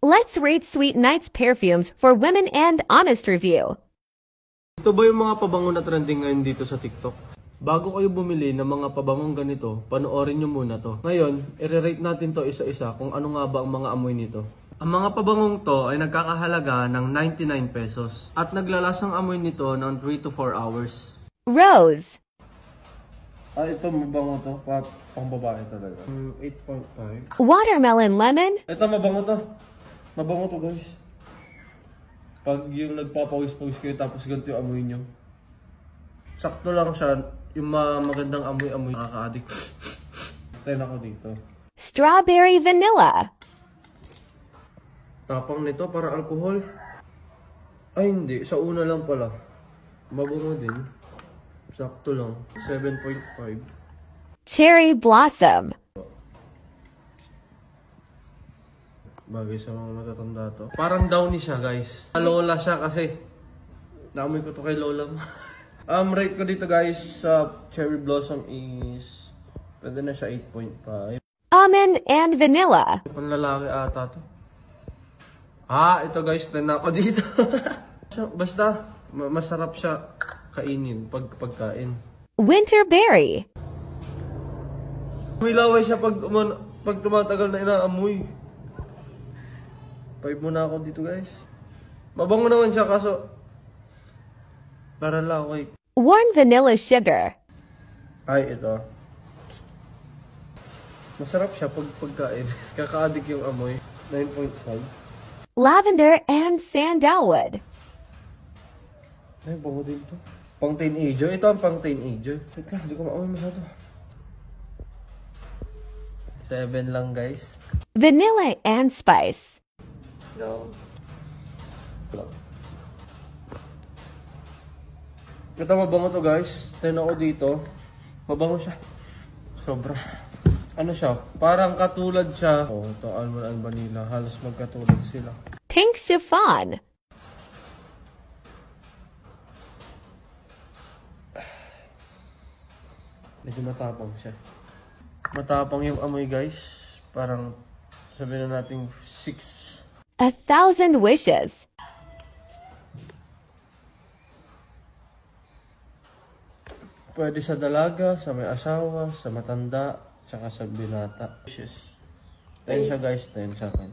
Let's rate Sweet Night's perfumes for women and honest review. Ito ba yung mga pabango na trending ngayon dito sa TikTok? Bago kayo bumili ng mga pabangong ganito, panoorin nyo muna to. Ngayon, i-rate natin to isa-isa kung ano nga ba ang mga amoy nito. Ang mga pabangong to ay nagkakahalaga ng 99 pesos at naglalasang amoy nito ng 3 to 4 hours. Rose. Ito mabango to, pang babae talaga. 8.5. Watermelon lemon. Ito mabango to. Mabango to guys. Pag yung nagpapawis-pawis kayo tapos ganito yung amoy nyo. Sakto lang siya. Yung magandang amoy-amoy. Nakaka-addict. 10 ako dito. Strawberry vanilla. Tapang nito para alcohol. Ay hindi. Sa una lang pala. Mabango din. Sakto lang. 7.5. Cherry blossom. Bagay sa mga matatanda to. Parang downy siya guys. Lola siya kasi naamoy ko to kay Lola mo. Rate ko dito guys sa cherry blossom is pwede na siya 8.5. Almond and vanilla. Panlalaki ata to. Ito guys, 10 na ako dito. Basta masarap siya kainin pagkain. Winterberry. May laway siya pag tumatagal na inaamoy. 5 muna ako dito guys. Mabango naman siya kaso parang laway. Warm vanilla sugar. Ay, ito. Masarap siya pagkain. Kaka-addict yung amoy. 9.5. Lavender and sandalwood. Ay, bango din to. Pang teenager. Ito ang pang teenager. Wait lang, hindi ko maamoy masyado. 7 lang guys. Vanilla and spice. No. Ito mabango to guys. 10 ako dito. Mabango siya. Sobra. Ano siya? Parang katulad siya. Ito almond and vanilla. Halos magkatulad sila. Pink chiffon. Medyo matapang siya. Matapang yung amoy guys. Parang sabihin na natin 6. 1,000 wishes. Pwede sa dalaga, sa may asawa, sa matanda, tsaka sa binata. 10 siya guys, 10 sa akin.